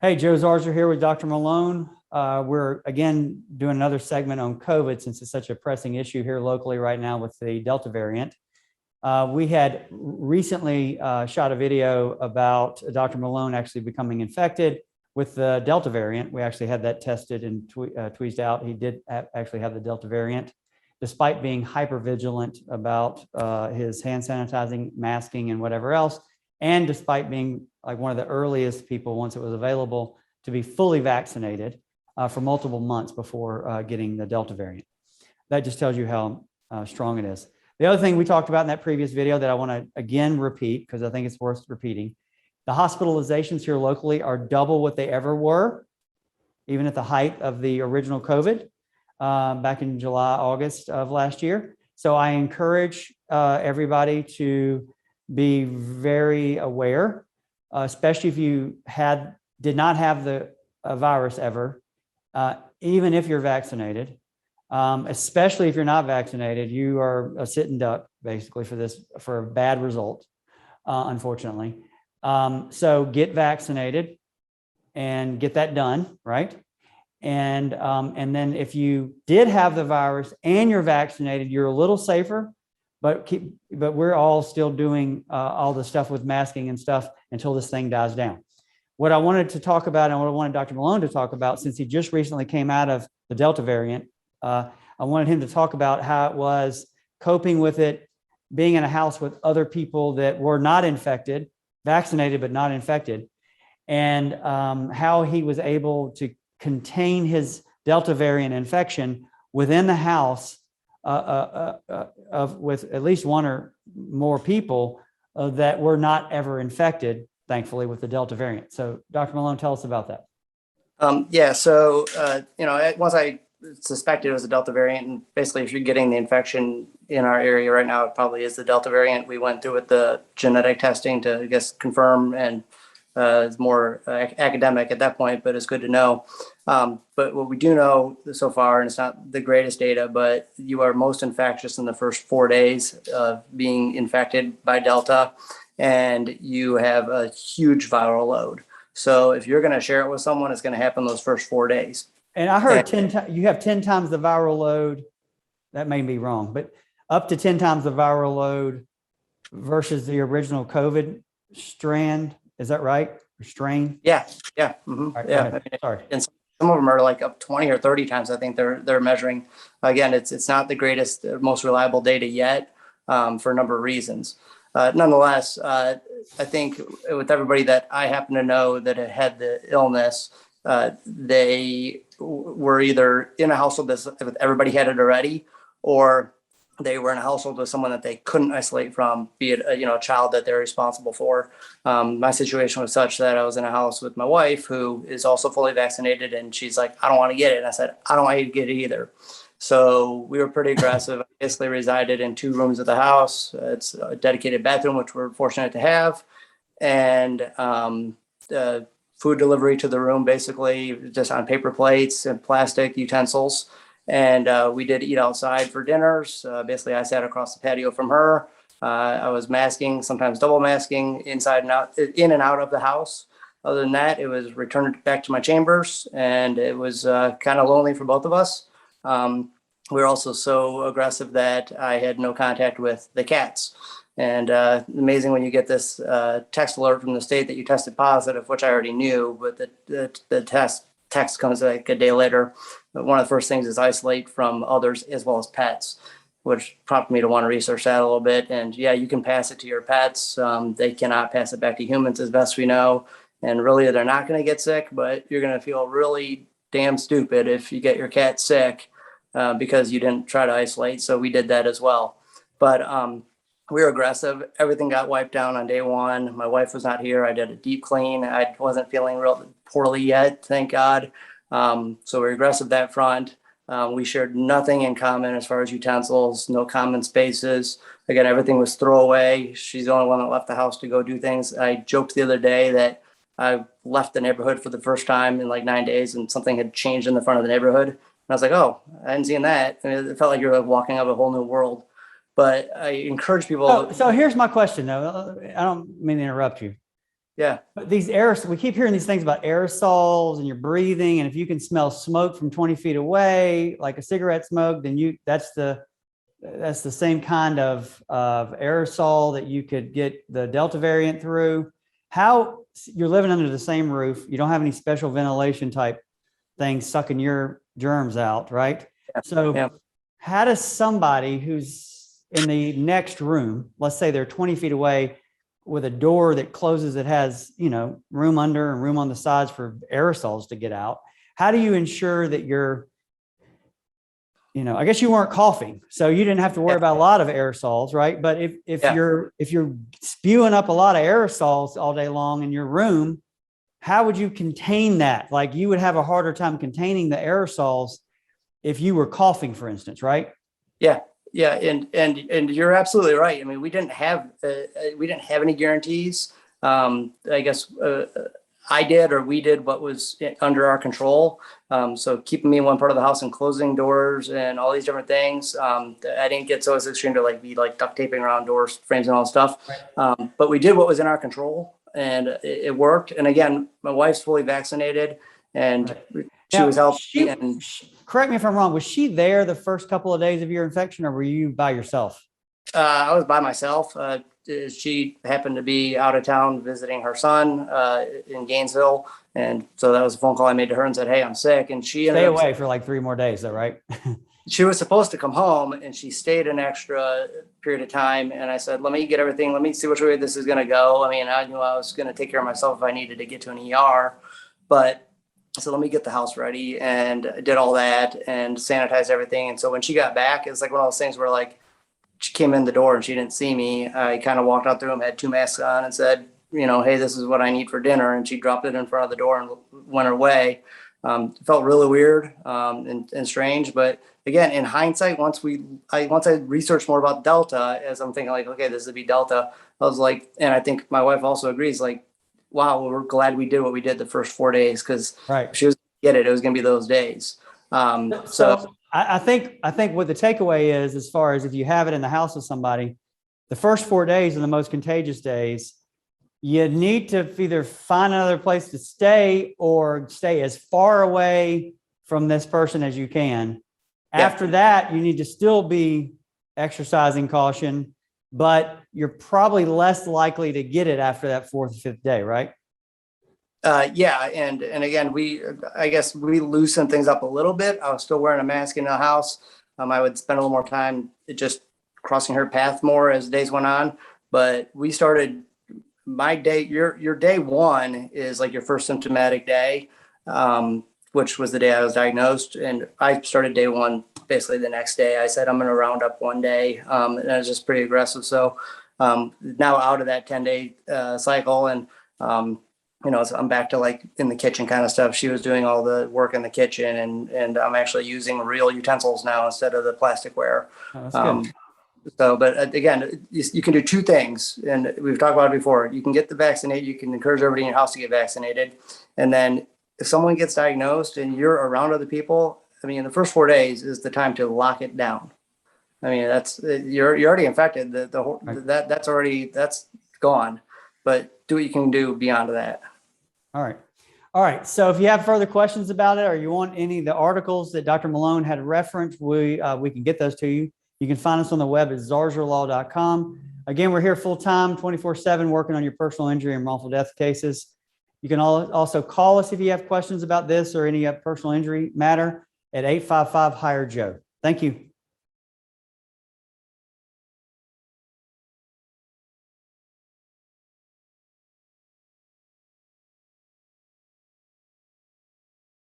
Hey, Joe Zarzaur here with Dr. Malone. We're again doing another segment on COVID since it's such a pressing issue here locally right now with the Delta variant. We had recently shot a video about Dr. Malone actually becoming infected with the Delta variant. We actually had that tested and tweezed out. He did actually have the Delta variant, despite being hyper-vigilant about his hand sanitizing, masking, and whatever else, and despite being like one of the earliest people, once it was available, to be fully vaccinated for multiple months before getting the Delta variant. That just tells you how strong it is. The other thing we talked about in that previous video that I want to again repeat, because I think it's worth repeating, the hospitalizations here locally are double what they ever were, even at the height of the original COVID back in July, August of last year. So I encourage everybody to be very aware, especially if you did not have the virus ever, even if you're vaccinated, especially if you're not vaccinated, you are a sitting duck basically for a bad result, unfortunately. So get vaccinated and get that done, right? And then if you did have the virus and you're vaccinated, you're a little safer. But we're all still doing all the stuff with masking and stuff until this thing dies down. What I wanted to talk about and what I wanted Dr. Malone to talk about, since he just recently came out of the Delta variant, I wanted him to talk about how it was coping with it, being in a house with other people that were not infected, vaccinated but not infected, and how he was able to contain his Delta variant infection within the house with at least one or more people that were not ever infected, thankfully, with the Delta variant. So Dr. Malone, tell us about that. So once I suspected it was the Delta variant, and basically if you're getting the infection in our area right now, it probably is the Delta variant. We went through with the genetic testing to, I guess, confirm, and it's more academic at that point, but it's good to know. But what we do know so far, and it's not the greatest data, but you are most infectious in the first 4 days of being infected by Delta, and you have a huge viral load. So if you're going to share it with someone, it's going to happen those first 4 days. And I heard you have 10 times the viral load. That may be wrong, but up to 10 times the viral load versus the original COVID strand. Is that right? Or strain? Yeah. Mm-hmm. Right, yeah. Sorry. And some of them are like up 20 or 30 times. I think they're measuring. Again, it's not the greatest, most reliable data yet for a number of reasons. Nonetheless, I think with everybody that I happen to know that had the illness, they were either in a household that everybody had it already, or they were in a household with someone that they couldn't isolate from, be it a child that they're responsible for. My situation was such that I was in a house with my wife, who is also fully vaccinated, and she's like, I don't want to get it. And I said, I don't want you to get it either. So we were pretty aggressive. I basically resided in 2 rooms of the house. It's a dedicated bathroom, which we're fortunate to have, and food delivery to the room, basically just on paper plates and plastic utensils. And we did eat outside for dinners. Basically, I sat across the patio from her. I was masking, sometimes double masking, inside and out, in and out of the house. Other than that, it was returned back to my chambers, and it was kind of lonely for both of us. We were also so aggressive that I had no contact with the cats. And amazing when you get this text alert from the state that you tested positive, which I already knew, but the text comes like a day later. But one of the first things is isolate from others as well as pets, which prompted me to want to research that a little bit. And yeah, you can pass it to your pets. They cannot pass it back to humans as best we know. And really, they're not going to get sick, but you're going to feel really damn stupid if you get your cat sick because you didn't try to isolate. So we did that as well. But we were aggressive. Everything got wiped down on day 1. My wife was not here. I did a deep clean. I wasn't feeling real poorly yet, thank God. So we're aggressive that front. We shared nothing in common as far as utensils, no common spaces. Again, everything was throwaway. She's the only one that left the house to go do things. I joked the other day that I left the neighborhood for the first time in like 9 days, and something had changed in the front of the neighborhood. And I was like, oh, I hadn't seen that. And it felt like you're like walking up a whole new world. But I encourage people. So here's my question, though. I don't mean to interrupt you. Yeah. But these aerosols, we keep hearing these things about aerosols and you're breathing. And if you can smell smoke from 20 feet away, like a cigarette smoke, then that's the same kind of aerosol that you could get the Delta variant through. How you're living under the same roof, you don't have any special ventilation type things sucking your germs out, right? Yeah. So Yeah. how does somebody who's in the next room, let's say they're 20 feet away with a door that closes that has, room under and room on the sides for aerosols to get out, how do you ensure that you're, I guess you weren't coughing, so you didn't have to worry about a lot of aerosols, right? But if you're spewing up a lot of aerosols all day long in your room, how would you contain that? Like you would have a harder time containing the aerosols if you were coughing, for instance, right? Yeah. Yeah. And you're absolutely right. I mean, we didn't have any guarantees. I guess, we did what was under our control. So keeping me in one part of the house and closing doors and all these different things. I didn't get so as extreme to be duct taping around doors, frames and all that stuff. Right. But we did what was in our control and it worked. And again, my wife's fully vaccinated and right. She was healthy. Correct me if I'm wrong. Was she there the first couple of days of your infection or were you by yourself? I was by myself. She happened to be out of town visiting her son in Gainesville. And so that was a phone call I made to her and said, hey, I'm sick. And she stay away for like 3 more days though, right? She was supposed to come home and she stayed an extra period of time. And I said, let me get everything. Let me see which way this is going to go. I mean, I knew I was going to take care of myself if I needed to get to an ER, but so let me get the house ready and did all that and sanitized everything. And so when she got back, it's like one of those things where she came in the door and she didn't see me. I kind of walked out the room, had 2 masks on and said, hey, this is what I need for dinner. And she dropped it in front of the door and went her way. It felt really weird and strange. But again, in hindsight, once I researched more about Delta, as I'm thinking okay, this would be Delta. I was like, and I think my wife also agrees, wow, we're glad we did what we did the first 4 days because if she was going to get it was going to be those days. So I think what the takeaway is, as far as if you have it in the house with somebody, the first 4 days are the most contagious days. You need to either find another place to stay or stay as far away from this person as you can. Yeah. After that, you need to still be exercising caution, but you're probably less likely to get it after that 4th or 5th day, right? Yeah. And again, I guess we loosened things up a little bit. I was still wearing a mask in the house. I would spend a little more time just crossing her path more as days went on, but we started my day, your day 1 is like your first symptomatic day, which was the day I was diagnosed. And I started day 1 basically the next day. I said, I'm going to round up 1 day. And I was just pretty aggressive. So now out of that 10-day cycle and, so I'm back to in the kitchen kind of stuff. She was doing all the work in the kitchen and I'm actually using real utensils now instead of the plasticware. Oh, that's good. So, but again, you can do 2 things, and we've talked about it before. You can get the vaccinated. You can encourage everybody in your house to get vaccinated. And then if someone gets diagnosed and you're around other people, I mean, the first 4 days is the time to lock it down. I mean, you're already infected. That's gone, but do what you can do beyond that. All right. So if you have further questions about it, or you want any of the articles that Dr. Malone had referenced, we can get those to you. You can find us on the web at zarzaurlaw.com. Again, we're here full time, 24/7, working on your personal injury and wrongful death cases. You can also call us if you have questions about this or any personal injury matter at 855-HIRE-JOE. Thank you.